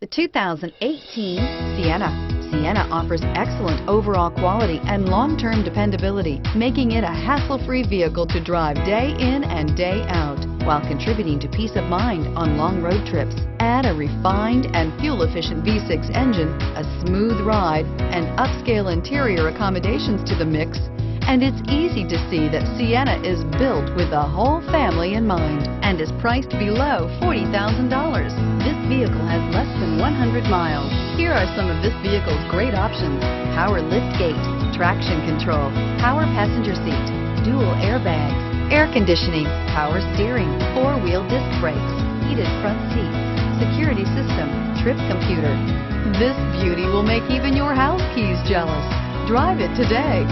The 2018 Sienna. Sienna offers excellent overall quality and long-term dependability, making it a hassle-free vehicle to drive day in and day out, while contributing to peace of mind on long road trips. Add a refined and fuel-efficient V6 engine, a smooth ride, and upscale interior accommodations to the mix, and it's easy to see that Sienna is built with the whole family in mind and is priced below $40,000. This vehicle has less than 100 miles. Here are some of this vehicle's great options: power lift gate, traction control, power passenger seat, dual airbags, air conditioning, power steering, four-wheel disc brakes, heated front seats, security system, trip computer. This beauty will make even your house keys jealous. Drive it today.